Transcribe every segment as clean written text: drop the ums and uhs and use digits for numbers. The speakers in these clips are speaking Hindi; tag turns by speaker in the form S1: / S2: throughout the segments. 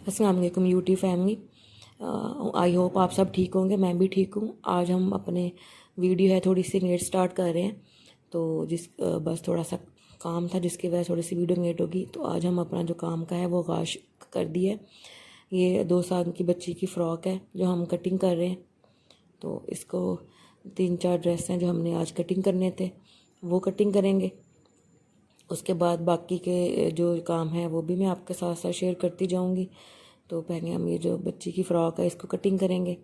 S1: अस्सलाम वालेकुम यूट्यूब फैमिली। आई होप आप सब ठीक होंगे, मैं भी ठीक हूँ। आज हम अपने वीडियो है थोड़ी सी लेट स्टार्ट कर रहे हैं, तो बस थोड़ा सा काम था जिसकी वजह से थोड़ी सी वीडियो लेट होगी। तो आज हम अपना जो काम का है वो आगाज़ कर दिया है। ये 2 साल की बच्ची की फ़्रॉक है जो हम कटिंग कर रहे हैं। तो इसको 3-4 ड्रेस हैं जो हमने आज कटिंग करने थे, वो कटिंग करेंगे। उसके बाद बाकी के जो काम है वो भी मैं आपके साथ साथ शेयर करती जाऊंगी। तो पहले हम ये जो बच्ची की फ़्रॉक है इसको कटिंग करेंगे।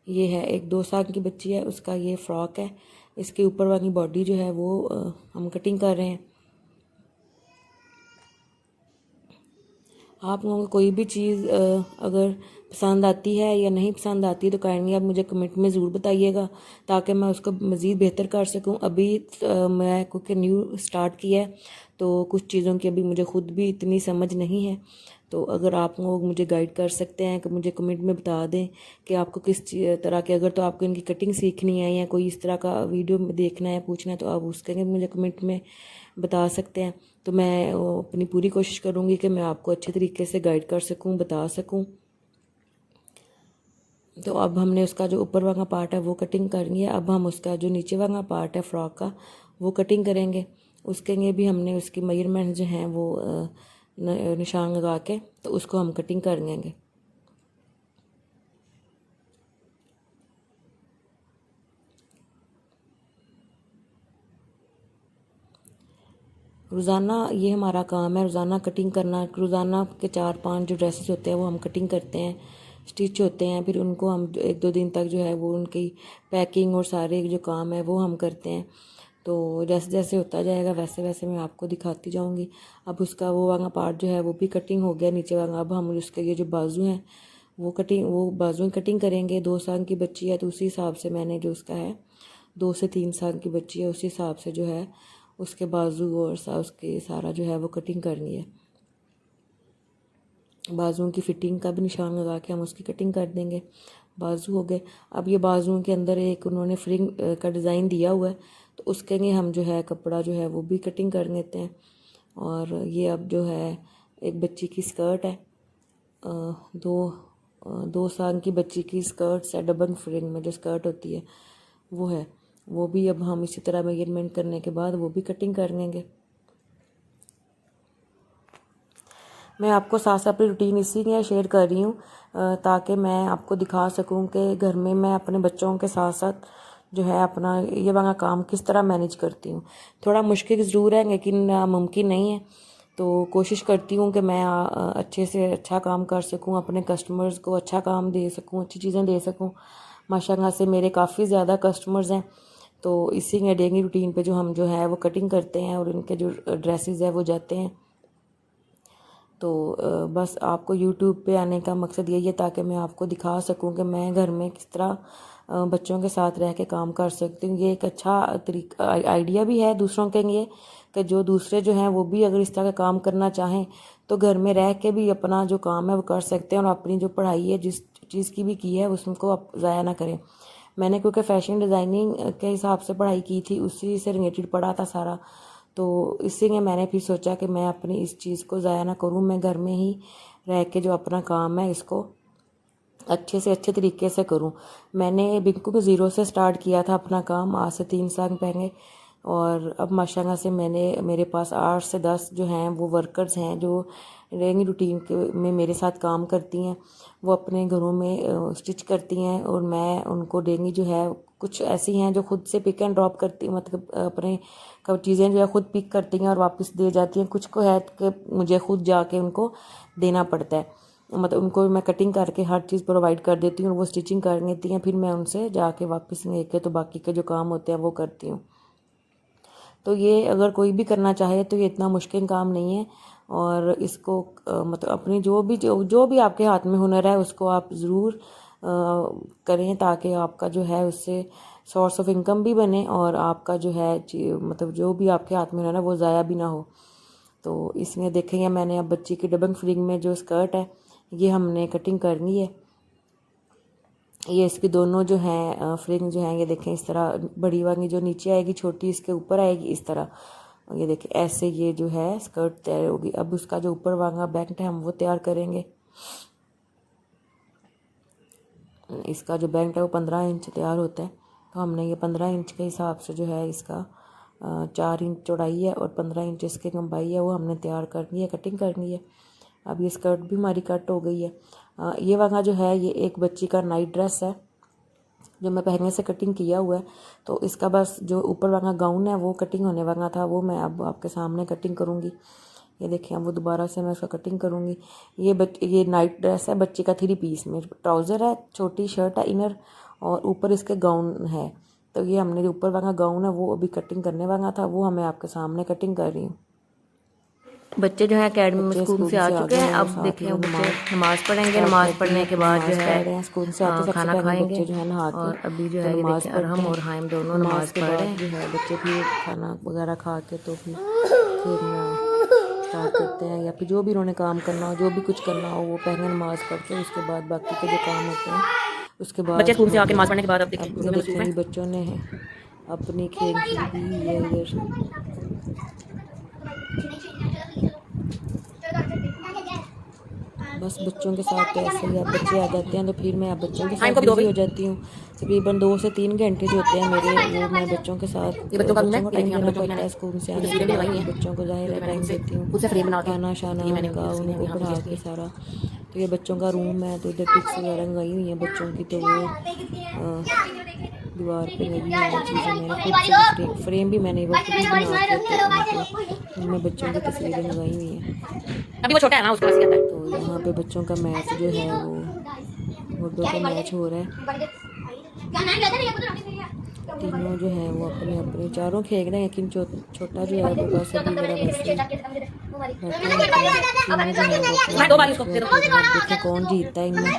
S1: ये है एक 2 साल की बच्ची है, उसका ये फ़्रॉक है। इसके ऊपर वाली बॉडी जो है वो हम कटिंग कर रहे हैं। आप लोगों को कोई भी चीज़ अगर पसंद आती है या नहीं पसंद आती तो काइंडली आप मुझे कमेंट में ज़रूर बताइएगा, ताकि मैं उसको मज़ीद बेहतर कर सकूं। अभी मैं क्योंकि न्यू स्टार्ट किया है तो कुछ चीज़ों की अभी मुझे ख़ुद भी इतनी समझ नहीं है। तो अगर आप लोग मुझे गाइड कर सकते हैं कि मुझे कमेंट में बता दें कि आपको किस तरह के, अगर तो आपको इनकी कटिंग सीखनी है या कोई इस तरह का वीडियो देखना है, पूछना है, तो आप उसके लिए मुझे कमेंट में बता सकते हैं। तो मैं अपनी पूरी कोशिश करूँगी कि मैं आपको अच्छे तरीके से गाइड कर सकूँ, बता सकूँ। तो अब हमने उसका जो ऊपर वाला पार्ट है वो कटिंग करनी है। अब हम उसका जो नीचे वाला पार्ट है फ़्रॉक का वो कटिंग करेंगे। उसके लिए भी हमने उसकी मेजरमेंट जो हैं वो निशान लगा के तो उसको हम कटिंग कर लेंगे। रोज़ाना ये हमारा काम है, रोज़ाना कटिंग करना। रोज़ाना के 4-5 जो ड्रेसेस होते हैं वो हम कटिंग करते हैं, स्टिच होते हैं। फिर उनको हम 1-2 दिन तक जो है वो उनकी पैकिंग और सारे जो काम है वो हम करते हैं। तो जैसे जैसे होता जाएगा वैसे वैसे मैं आपको दिखाती जाऊंगी। अब उसका वो वाला पार्ट जो है वो भी कटिंग हो गया नीचे वाला। अब हम उसके ये जो बाजू हैं वो बाजू कटिंग करेंगे। 2 साल की बच्ची है तो उसी हिसाब से मैंने जो उसका है 2 से 3 साल की बच्ची है उसी हिसाब से जो है उसके बाजू और उसके सारा जो है वो कटिंग करनी है। बाजुओं की फ़िटिंग का भी निशान लगा के हम उसकी कटिंग कर देंगे। बाजू हो गए। अब ये बाजुओं के अंदर एक उन्होंने फ्रिंग का डिज़ाइन दिया हुआ है, तो उसके लिए हम जो है कपड़ा जो है वो भी कटिंग कर लेते हैं। और ये अब जो है एक बच्ची की स्कर्ट है, 2 साल की बच्ची की स्कर्ट से डबल फ्रिंग में जो स्कर्ट होती है वो है, वो भी अब हम इसी तरह मेजरमेंट करने के बाद वो भी कटिंग कर लेंगे। मैं आपको साथ साथ अपनी रूटीन इसीलिए शेयर कर रही हूँ ताकि मैं आपको दिखा सकूँ कि घर में मैं अपने बच्चों के साथ साथ जो है अपना ये वाला काम किस तरह मैनेज करती हूँ। थोड़ा मुश्किल ज़रूर है लेकिन मुमकिन नहीं है। तो कोशिश करती हूँ कि मैं अच्छे से अच्छा काम कर सकूँ, अपने कस्टमर्स को अच्छा काम दे सकूँ, अच्छी चीज़ें दे सकूँ। माशाल्लाह से मेरे काफ़ी ज़्यादा कस्टमर्स हैं। तो इसी डेली रूटीन पे जो हम जो है वो कटिंग करते हैं और इनके जो ड्रेसेस है वो जाते हैं। तो बस आपको यूट्यूब पे आने का मकसद यही है ताकि मैं आपको दिखा सकूं कि मैं घर में किस तरह बच्चों के साथ रह के काम कर सकती हूँ। ये एक अच्छा तरीका आइडिया भी है दूसरों के लिए कि जो दूसरे जो हैं वो भी अगर इस तरह का काम करना चाहें तो घर में रह के भी अपना जो काम है वो कर सकते हैं और अपनी जो पढ़ाई है जिस चीज़ की भी की है उसको आप ज़ाया ना करें। मैंने क्योंकि फ़ैशन डिज़ाइनिंग के हिसाब से पढ़ाई की थी, उसी से रिलेटेड पढ़ा था सारा। तो इसीलिए मैंने फिर सोचा कि मैं अपनी इस चीज़ को ज़ाया ना करूँ, मैं घर में ही रह के जो अपना काम है इसको अच्छे से अच्छे तरीके से करूँ। मैंने बिल्कुल ज़ीरो से स्टार्ट किया था अपना काम आज से 3 साल पहले, और अब माशाल्लाह से मेरे पास 8 से 10 जो हैं वो वर्कर्स हैं जो डेली रूटीन में मेरे साथ काम करती हैं। वो अपने घरों में स्टिच करती हैं और मैं उनको डेली जो है कुछ ऐसी हैं जो खुद से पिक एंड ड्रॉप करती, मतलब अपने चीज़ें जो है खुद पिक करती हैं और वापस दे जाती हैं। कुछ को है कि मुझे खुद जाके उनको देना पड़ता है, मतलब उनको मैं कटिंग करके हर चीज़ प्रोवाइड कर देती हूँ और वो स्टिचिंग कर लेती हैं। फिर मैं उनसे जाके वापस लेके तो बाकी के जो काम होते हैं वो करती हूँ। तो ये अगर कोई भी करना चाहे तो ये इतना मुश्किल काम नहीं है। और इसको मतलब अपनी जो भी आपके हाथ में हुनर है उसको आप ज़रूर करें ताकि आपका जो है उससे सोर्स ऑफ इनकम भी बने और आपका जो है मतलब जो भी आपके हाथ में हुनर है वो ज़ाया भी ना हो। तो इसमें देखेंगे मैंने अब बच्ची की डबल फ्रिंग में जो स्कर्ट है ये हमने कटिंग करनी है। ये इसकी दोनों जो हैं फ्रिंग जो हैं ये देखें इस तरह, बड़ी वाली जो नीचे आएगी छोटी इसके ऊपर आएगी इस तरह। और ये देखिए ऐसे ये जो है स्कर्ट तैयार होगी। अब उसका जो ऊपर वाला बेल्ट है हम वो तैयार करेंगे। इसका जो बेल्ट है वो 15 इंच तैयार होता है, तो हमने ये 15 इंच के हिसाब से जो है इसका 4 इंच चौड़ाई है और 15 इंच इसकी लंबाई है वो हमने तैयार करनी है, कटिंग करनी है। अब ये स्कर्ट भी हमारी कट हो गई है। ये वाला जो है ये एक बच्ची का नाइट ड्रेस है जो मैं पहले से कटिंग किया हुआ है। तो इसका बस जो ऊपर वाला गाउन है वो कटिंग होने वाला था, वो मैं अब आपके सामने कटिंग करूँगी। ये देखिए अब वो दोबारा से मैं उसका कटिंग करूँगी। ये नाइट ड्रेस है बच्ची का 3 पीस में, ट्राउज़र है, छोटी शर्ट है इनर और ऊपर इसके गाउन है। तो ये हमने जो ऊपर वाला गाउन है वो अभी कटिंग करने वाला था, वो हमें आपके सामने कटिंग कर रही हूँ।
S2: बच्चे जो है अकेडमी में स्कूल से आ चुके हैं। अब देखें बच्चे नमाज़ पढ़ेंगे, नमाज़ पढ़ने के बाद जो है
S1: स्कूल से आते
S2: खाना खाएंगे।
S1: बच्चे जो है नहा के
S2: और अभी जो
S1: तो
S2: है ये
S1: नमाज़
S2: देखें अरहम और हाइम दोनों नमाज़
S1: के
S2: पढ़
S1: बाद
S2: रहे हैं।
S1: जो है बच्चे फिर खाना वगैरह खा के तो फिर खेलना स्टार्ट करते हैं, या फिर जो भी उन्होंने काम करना हो, जो भी कुछ करना हो वो पहले नमाज़ पढ़ के उसके बाद बाकी के जो काम होते हैं उसके बाद
S2: बच्चे स्कूल से आके नमाज़ पढ़ने के बाद अब देखें
S1: ये देखेंगे बच्चों ने अपनी खेल दी है इधर। बस बच्चों के साथ तो ऐसे ही अब बच्चे आ जाते हैं तो फिर मैं अब बच्चों के साथ बिजी हो जाती हूँ। तकरीबन 2 से 3 घंटे जो होते हैं मेरे वो मैं बच्चों के साथ बच्चों को टाइम देना पड़ता है। स्कूल से आने के बाद बच्चों को ज़ाहिर है टाइम देती हूँ, खाना शाना उनका उनको पढ़ा के सारा। तो ये बच्चों का रूम है तो इधर पिक्स वगैरह लगाई हुई हैं बच्चों की, तो वो दीवार पे लगी हुई हैं चीज़ें। मैंने खुद से फ्रेम भी मैंने वक्त भी बना के उनमें बच्चों की तस्वीरें लगाई हुई हैं।
S2: अभी वो छोटा है ना, उसको आता है।
S1: तो यहाँ पे बच्चों का मैच जो है वो उर्दू का मैच हो रहा है। तीनों जो है वो अपने अपने चारों खेल रहे हैं, लेकिन छोटा जो है वो बस अभी मेरा वैसे देखिए कौन जीतता है इनमें।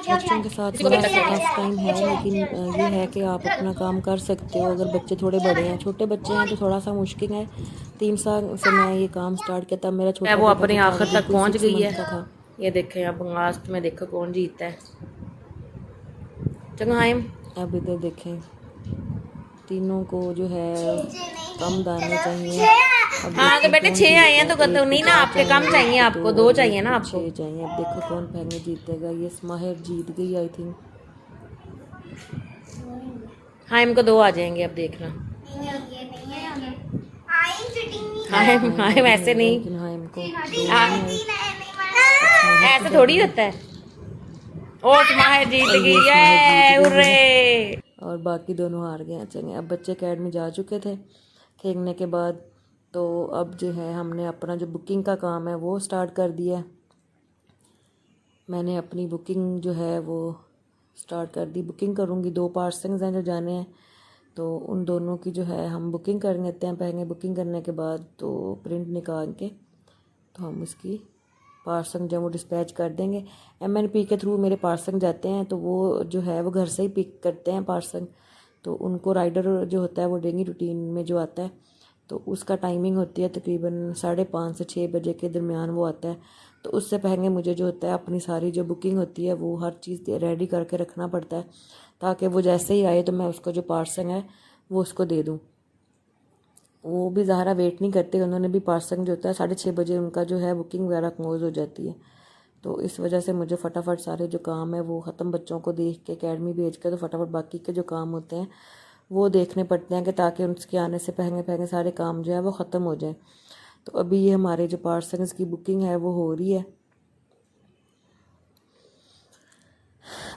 S1: बच्चों के साथ थोड़ा सा टफ टाइम है, लेकिन ये है कि आप अपना काम कर सकते हो। अगर बच्चे थोड़े बड़े हैं, छोटे बच्चे हैं तो थोड़ा सा मुश्किल है। 3 साल से मैं ये काम स्टार्ट किया तब मेरा छोटा
S2: वो अपने
S1: बेटा
S2: आखिर तक पहुंच गई है।
S1: था।
S2: ये देखें अब लास्ट में देखो कौन जीतता है। चलो हाइम
S1: अब इधर देखें तीनों को जो है कम दाने चाहिए।
S2: हाँ तो बेटे 6 आए हैं तो नहीं ना, आपके कम चाहिए, आपको 2 चाहिए ना, आपको
S1: 6 चाहिए। अब देखो कौन पहले जीतेगा। ये माहिर जीत गई आई थिंक।
S2: हाइम को 2 आ जाएंगे अब देखना। हाइम ऐसे नहीं,
S1: हाइम को
S2: ऐसे थोड़ी होता है। ओ माहिर जीत गई है,
S1: और बाकी दोनों हार गए। चलें अब बच्चे अकेडमी जा चुके थे खेलने के बाद, तो अब जो है हमने अपना जो बुकिंग का काम है वो स्टार्ट कर दिया है। मैंने अपनी बुकिंग जो है वो स्टार्ट कर दी। बुकिंग करूँगी, 2 पार्सल्स हैं जो जाने हैं, तो उन दोनों की जो है हम बुकिंग कर लेते हैं पहले। बुकिंग करने के बाद तो प्रिंट निकाल के तो हम उसकी पार्सल जो वो डिस्पैच कर देंगे। MNP के थ्रू मेरे पार्सल जाते हैं, तो वो जो है वो घर से ही पिक करते हैं पार्सल। तो उनको राइडर जो होता है वो डेली रूटीन में जो आता है तो उसका टाइमिंग होती है तकरीबन 5:30 से 6 बजे के दरमियान वो आता है। तो उससे पहले मुझे जो होता है अपनी सारी जो बुकिंग होती है वो हर चीज़ रेडी करके रखना पड़ता है, ताकि वो जैसे ही आए तो मैं उसका जो पार्सल है वो उसको दे दूँ। वो भी ज़्यादा वेट नहीं करते, उन्होंने भी पार्सल जो होता है 6:30 बजे उनका जो है बुकिंग वगैरह क्लोज हो जाती है। तो इस वजह से मुझे फटाफट सारे जो काम है वो ख़त्म, बच्चों को देख के अकेडमी भेज के तो फटाफट बाकी के जो काम होते हैं वो देखने पड़ते हैं कि ताकि उसके आने से पहले पहले सारे काम जो है वो ख़त्म हो जाए। तो अभी ये हमारे जो पार्सल्स की बुकिंग है वो हो रही है।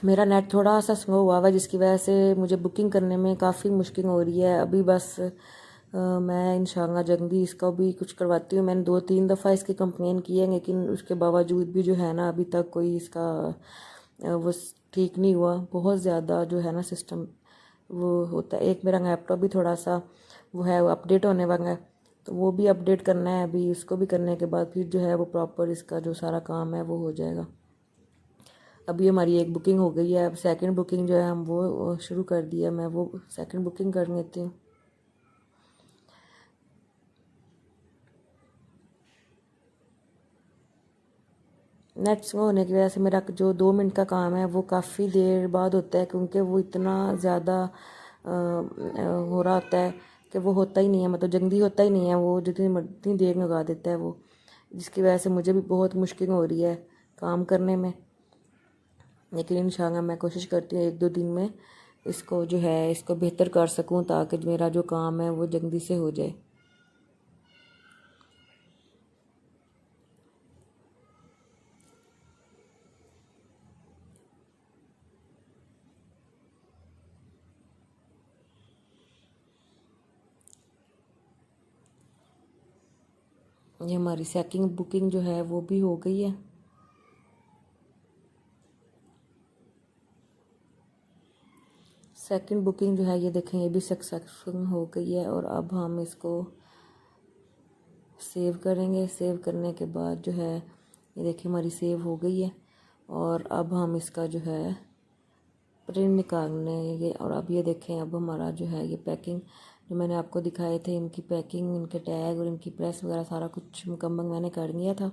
S1: मेरा नेट थोड़ा सा स्लो हुआ हुआ जिसकी वजह से मुझे बुकिंग करने में काफ़ी मुश्किल हो रही है। अभी बस मैं इंशाल्लाह जल्दी इसका भी कुछ करवाती हूँ। मैंने 2-3 दफ़ा इसकी कंप्लेन की है, लेकिन उसके बावजूद भी जो है ना अभी तक कोई इसका वो ठीक नहीं हुआ। बहुत ज़्यादा जो है ना सिस्टम वो होता है। एक मेरा लैपटॉप भी थोड़ा सा वो है वो अपडेट होने वाला है, तो वो भी अपडेट करना है अभी। उसको भी करने के बाद फिर जो है वो प्रॉपर इसका जो सारा काम है वो हो जाएगा। अभी हमारी एक बुकिंग हो गई है, अब सेकंड बुकिंग जो है हम वो शुरू कर दिया। मैं वो सेकंड बुकिंग कर लेती हूँ। नेट स्लो होने की वजह से मेरा जो 2 मिनट का काम है वो काफ़ी देर बाद होता है, क्योंकि वो इतना ज़्यादा हो रहा होता है कि वो होता ही नहीं है, मतलब जल्दी होता ही नहीं है, वो जितनी देर लगा देता है वो, जिसकी वजह से मुझे भी बहुत मुश्किल हो रही है काम करने में। लेकिन इंशाल्लाह मैं कोशिश करती हूँ 1-2 दिन में इसको जो है इसको बेहतर कर सकूँ, ताकि मेरा जो काम है वो जल्दी से हो जाए। ये हमारी सेकंड बुकिंग जो है वो भी हो गई है। सेकंड बुकिंग जो है ये देखें, ये भी सक्सेसफुल हो गई है। और अब हम इसको सेव करेंगे। सेव करने के बाद जो है ये देखिए हमारी सेव हो गई है। और अब हम इसका जो है प्रिंट निकालेंगे। और अब ये देखें, अब हमारा जो है ये पैकिंग जो मैंने आपको दिखाए थे, इनकी पैकिंग, इनके टैग और इनकी प्रेस वगैरह सारा कुछ मुकम्मल मैंने कर लिया था।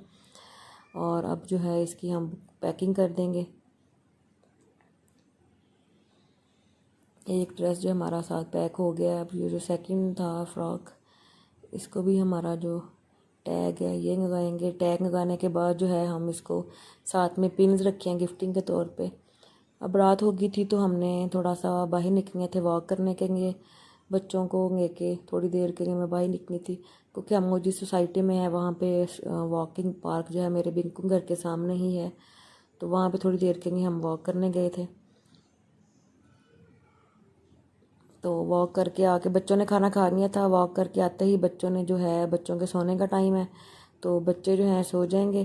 S1: और अब जो है इसकी हम पैकिंग कर देंगे। एक ड्रेस जो हमारा साथ पैक हो गया है। अब ये जो सेकंड था फ्रॉक, इसको भी हमारा जो टैग है ये लगाएंगे। टैग लगाने के बाद जो है हम इसको साथ में पिन्स रखे हैं गिफ्टिंग के तौर पे। अब रात हो गई थी तो हमने थोड़ा सा बाहर निकले थे वॉक करने के लिए, बच्चों को लेके थोड़ी देर के लिए मैं बाहर निकली थी, क्योंकि हम जिस सोसाइटी में है वहाँ पे वॉकिंग पार्क जो है मेरे बिल्कुल घर के सामने ही है, तो वहाँ पे थोड़ी देर के लिए हम वॉक करने गए थे। तो वॉक करके आके बच्चों ने खाना खा लिया था। वॉक करके आते ही बच्चों ने जो है, बच्चों के सोने का टाइम है तो बच्चे जो हैं सो जाएंगे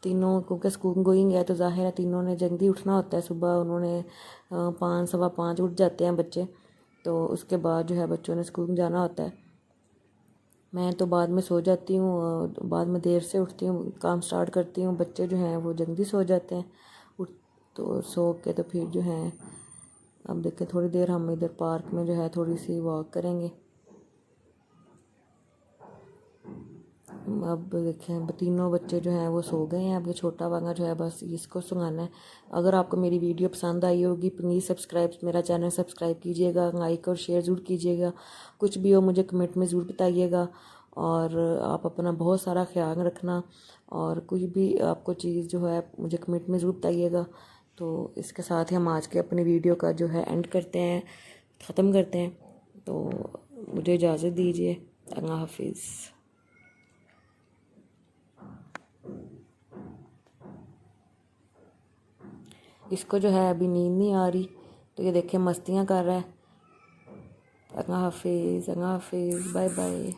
S1: तीनों, क्योंकि स्कूल गोइंग है तो ज़ाहिर है तीनों ने जल्दी उठना होता है सुबह। उन्होंने 5, 5:15 उठ जाते हैं बच्चे, तो उसके बाद जो है बच्चों ने स्कूल जाना होता है। मैं तो बाद में सो जाती हूँ, बाद में देर से उठती हूँ, काम स्टार्ट करती हूँ। बच्चे जो हैं वो जल्दी सो जाते हैं। उठ तो सो के तो फिर जो है अब देखिए थोड़ी देर हम इधर पार्क में जो है थोड़ी सी वॉक करेंगे। अब देखें तीनों बच्चे जो हैं वो सो गए हैं। अब ये छोटा वाला जो है बस इसको सुलाना है। अगर आपको मेरी वीडियो पसंद आई होगी प्लीज़ मेरा चैनल सब्सक्राइब कीजिएगा, लाइक और शेयर ज़रूर कीजिएगा। कुछ भी हो मुझे कमेंट में ज़रूर बताइएगा। और आप अपना बहुत सारा ख्याल रखना, और कुछ भी आपको चीज़ जो है मुझे कमेंट में ज़रूर बताइएगा। तो इसके साथ ही हम आज के अपनी वीडियो का जो है एंड करते हैं, ख़त्म करते हैं। तो मुझे इजाज़त दीजिए। अल्लाह हाफिज़। इसको जो है अभी नींद नहीं आ रही, तो ये देखिए मस्तियाँ कर रहा है। अल्लाह हाफिज़, अल्लाह हाफिज़, बाय बाय।